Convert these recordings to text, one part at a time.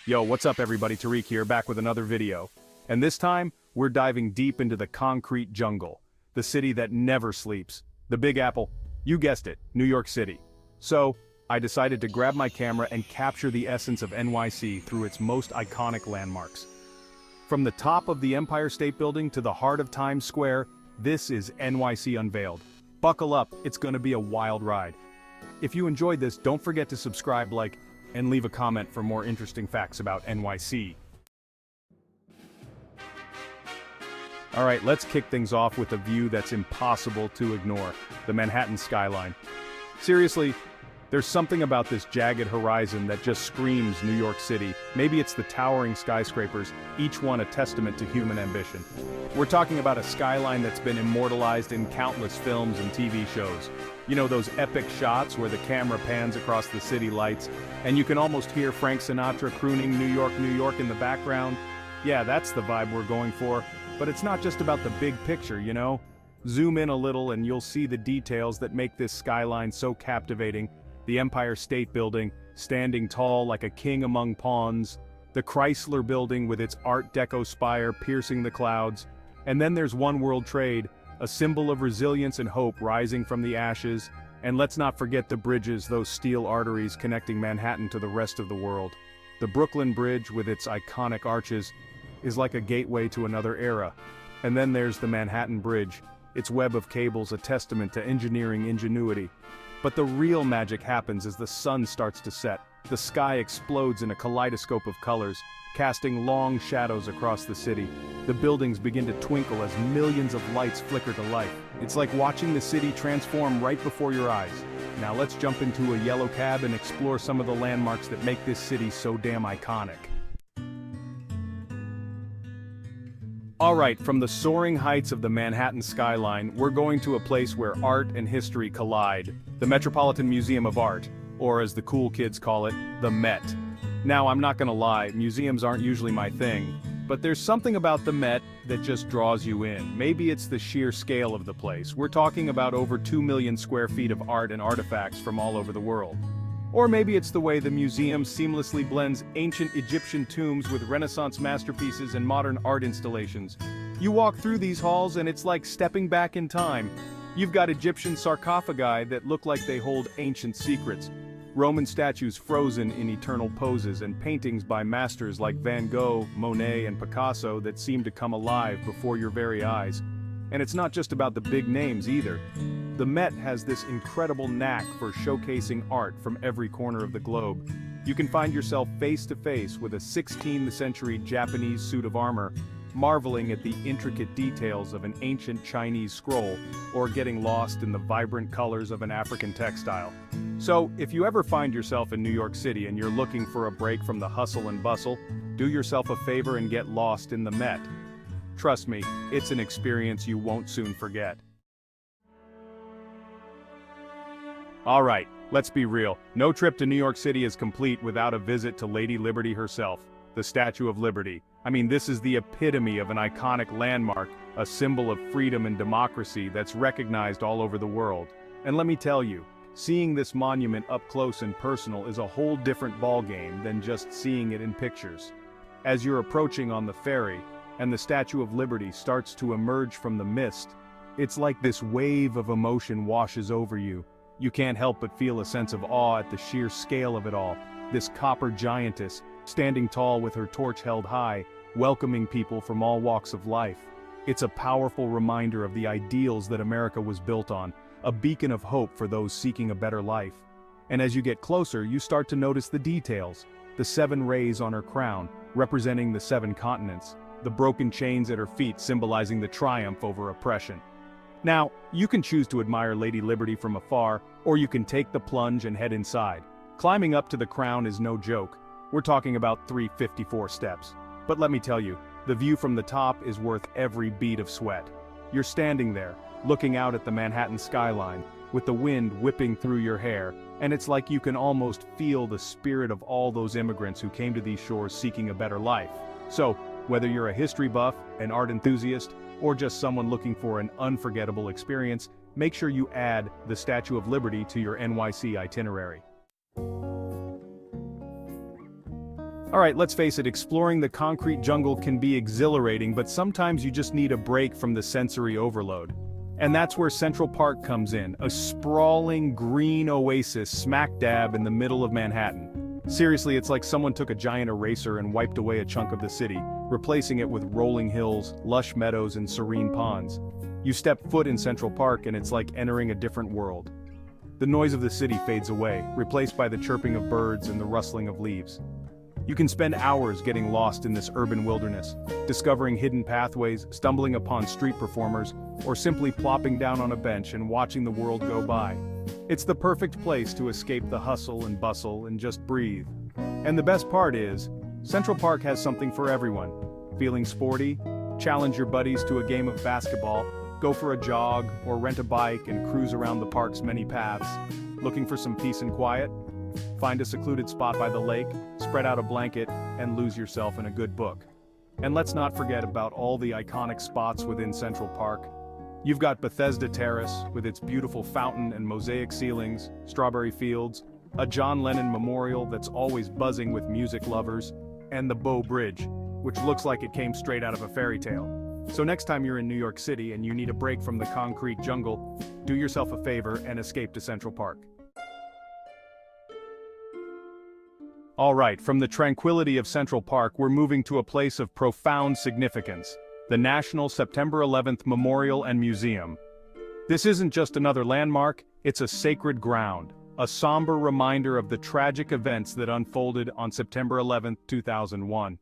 Yo, what's up everybody, Tariq here, back with another video. And this time, we're diving deep into the concrete jungle. The city that never sleeps. The Big Apple. You guessed it, New York City. So, I decided to grab my camera and capture the essence of NYC through its most iconic landmarks. From the top of the Empire State Building to the heart of Times Square, this is NYC Unveiled. Buckle up, it's gonna be a wild ride. If you enjoyed this, don't forget to subscribe, like, and leave a comment for more interesting facts about NYC. Alright, let's kick things off with a view that's impossible to ignore, the Manhattan skyline. Seriously, there's something about this jagged horizon that just screams New York City. Maybe it's the towering skyscrapers, each one a testament to human ambition. We're talking about a skyline that's been immortalized in countless films and TV shows. You know, those epic shots where the camera pans across the city lights, and you can almost hear Frank Sinatra crooning New York, New York in the background. Yeah, that's the vibe we're going for. But it's not just about the big picture, you know? Zoom in a little and you'll see the details that make this skyline so captivating. The Empire State Building, standing tall like a king among pawns. The Chrysler Building with its Art Deco spire piercing the clouds. And then there's One World Trade, a symbol of resilience and hope rising from the ashes. And let's not forget the bridges, those steel arteries connecting Manhattan to the rest of the world. The Brooklyn Bridge, with its iconic arches, is like a gateway to another era. And then there's the Manhattan Bridge, its web of cables a testament to engineering ingenuity. But the real magic happens as the sun starts to set. The sky explodes in a kaleidoscope of colors, casting long shadows across the city. The buildings begin to twinkle as millions of lights flicker to life. It's like watching the city transform right before your eyes. Now let's jump into a yellow cab and explore some of the landmarks that make this city so damn iconic. Alright, from the soaring heights of the Manhattan skyline, we're going to a place where art and history collide. The Metropolitan Museum of Art, or as the cool kids call it, the Met. Now, I'm not gonna lie, museums aren't usually my thing, but there's something about the Met that just draws you in. Maybe it's the sheer scale of the place. We're talking about over 2 million square feet of art and artifacts from all over the world. Or maybe it's the way the museum seamlessly blends ancient Egyptian tombs with Renaissance masterpieces and modern art installations. You walk through these halls and it's like stepping back in time. You've got Egyptian sarcophagi that look like they hold ancient secrets, Roman statues frozen in eternal poses, and paintings by masters like Van Gogh, Monet, and Picasso that seem to come alive before your very eyes. And it's not just about the big names either. The Met has this incredible knack for showcasing art from every corner of the globe. You can find yourself face to face with a 16th century Japanese suit of armor, marveling at the intricate details of an ancient Chinese scroll, or getting lost in the vibrant colors of an African textile. So, if you ever find yourself in New York City and you're looking for a break from the hustle and bustle, do yourself a favor and get lost in the Met. Trust me, it's an experience you won't soon forget. Alright, let's be real. No trip to New York City is complete without a visit to Lady Liberty herself, the Statue of Liberty. I mean, this is the epitome of an iconic landmark, a symbol of freedom and democracy that's recognized all over the world. And let me tell you, seeing this monument up close and personal is a whole different ballgame than just seeing it in pictures. As you're approaching on the ferry, and the Statue of Liberty starts to emerge from the mist, it's like this wave of emotion washes over you. You can't help but feel a sense of awe at the sheer scale of it all. This copper giantess, standing tall with her torch held high, welcoming people from all walks of life. It's a powerful reminder of the ideals that America was built on, a beacon of hope for those seeking a better life. And as you get closer, you start to notice the details. The 7 rays on her crown, representing the 7 continents. The broken chains at her feet symbolizing the triumph over oppression. Now, you can choose to admire Lady Liberty from afar, or you can take the plunge and head inside. Climbing up to the crown is no joke. We're talking about 354 steps. But let me tell you, the view from the top is worth every bead of sweat. You're standing there, looking out at the Manhattan skyline, with the wind whipping through your hair, and it's like you can almost feel the spirit of all those immigrants who came to these shores seeking a better life. So, whether you're a history buff, an art enthusiast, or just someone looking for an unforgettable experience, make sure you add the Statue of Liberty to your NYC itinerary. Alright, let's face it, exploring the concrete jungle can be exhilarating, but sometimes you just need a break from the sensory overload. And that's where Central Park comes in, a sprawling green oasis smack dab in the middle of Manhattan. Seriously, it's like someone took a giant eraser and wiped away a chunk of the city, replacing it with rolling hills, lush meadows, and serene ponds. You step foot in Central Park and it's like entering a different world. The noise of the city fades away, replaced by the chirping of birds and the rustling of leaves. You can spend hours getting lost in this urban wilderness, discovering hidden pathways, stumbling upon street performers, or simply plopping down on a bench and watching the world go by. It's the perfect place to escape the hustle and bustle and just breathe. And the best part is, Central Park has something for everyone. Feeling sporty? Challenge your buddies to a game of basketball, go for a jog, or rent a bike and cruise around the park's many paths. Looking for some peace and quiet? Find a secluded spot by the lake, spread out a blanket, and lose yourself in a good book. And let's not forget about all the iconic spots within Central Park. You've got Bethesda Terrace, with its beautiful fountain and mosaic ceilings, strawberry fields, a John Lennon memorial that's always buzzing with music lovers, and the Bow Bridge, which looks like it came straight out of a fairy tale. So next time you're in New York City and you need a break from the concrete jungle, do yourself a favor and escape to Central Park. Alright, from the tranquility of Central Park, we're moving to a place of profound significance, the National September 11th Memorial and Museum. This isn't just another landmark, it's a sacred ground, a somber reminder of the tragic events that unfolded on September 11, 2001.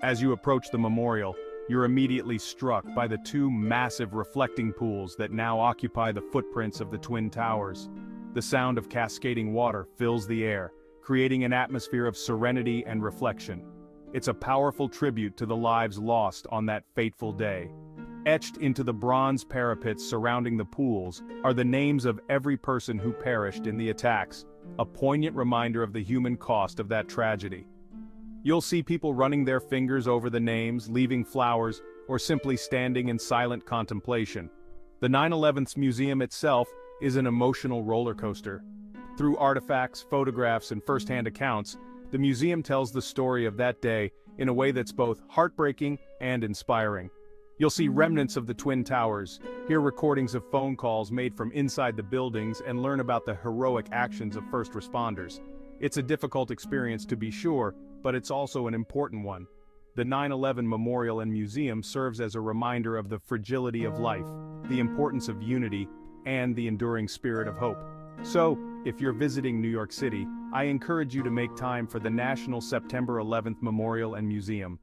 As you approach the memorial, you're immediately struck by the two massive reflecting pools that now occupy the footprints of the Twin Towers. The sound of cascading water fills the air, creating an atmosphere of serenity and reflection. It's a powerful tribute to the lives lost on that fateful day. Etched into the bronze parapets surrounding the pools are the names of every person who perished in the attacks, a poignant reminder of the human cost of that tragedy. You'll see people running their fingers over the names, leaving flowers, or simply standing in silent contemplation. The 9/11's museum itself is an emotional roller coaster. Through artifacts, photographs, and first-hand accounts, the museum tells the story of that day in a way that's both heartbreaking and inspiring. You'll see remnants of the Twin Towers, hear recordings of phone calls made from inside the buildings, and learn about the heroic actions of first responders. It's a difficult experience to be sure, but it's also an important one. The 9/11 Memorial and Museum serves as a reminder of the fragility of life, the importance of unity, and the enduring spirit of hope. So, if you're visiting New York City, I encourage you to make time for the National September 11th Memorial and Museum.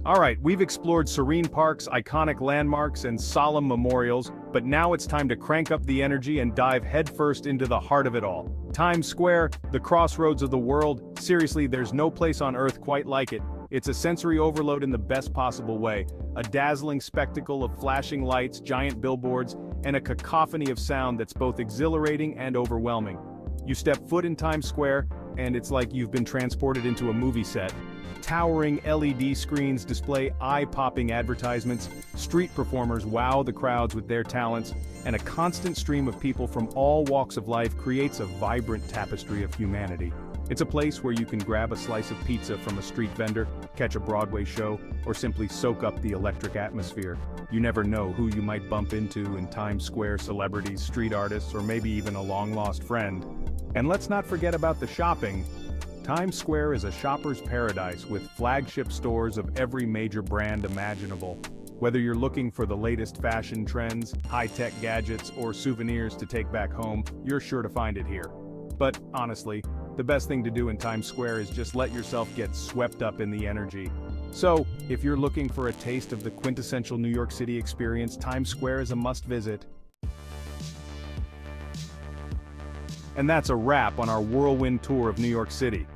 Alright, we've explored serene parks, iconic landmarks, and solemn memorials, but now it's time to crank up the energy and dive headfirst into the heart of it all. Times Square, the crossroads of the world, seriously, there's no place on earth quite like it. It's a sensory overload in the best possible way, a dazzling spectacle of flashing lights, giant billboards, and a cacophony of sound that's both exhilarating and overwhelming. You step foot in Times Square, and it's like you've been transported into a movie set. Towering LED screens display eye-popping advertisements, street performers wow the crowds with their talents, and a constant stream of people from all walks of life creates a vibrant tapestry of humanity. It's a place where you can grab a slice of pizza from a street vendor, catch a Broadway show, or simply soak up the electric atmosphere. You never know who you might bump into in Times Square: celebrities, street artists, or maybe even a long-lost friend. And let's not forget about the shopping. Times Square is a shopper's paradise with flagship stores of every major brand imaginable. Whether you're looking for the latest fashion trends, high-tech gadgets, or souvenirs to take back home, you're sure to find it here. But honestly, the best thing to do in Times Square is just let yourself get swept up in the energy. So, if you're looking for a taste of the quintessential New York City experience, Times Square is a must-visit. And that's a wrap on our whirlwind tour of New York City.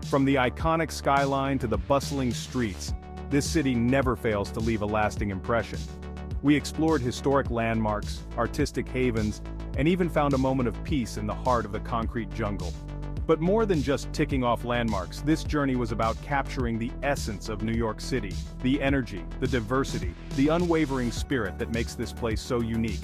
From the iconic skyline to the bustling streets, this city never fails to leave a lasting impression. We explored historic landmarks, artistic havens, and even found a moment of peace in the heart of the concrete jungle. But more than just ticking off landmarks, this journey was about capturing the essence of New York City, the energy, the diversity, the unwavering spirit that makes this place so unique.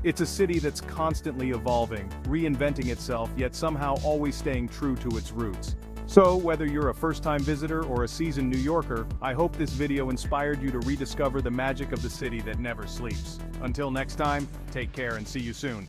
It's a city that's constantly evolving, reinventing itself, yet somehow always staying true to its roots. So, whether you're a first-time visitor or a seasoned New Yorker, I hope this video inspired you to rediscover the magic of the city that never sleeps. Until next time, take care and see you soon.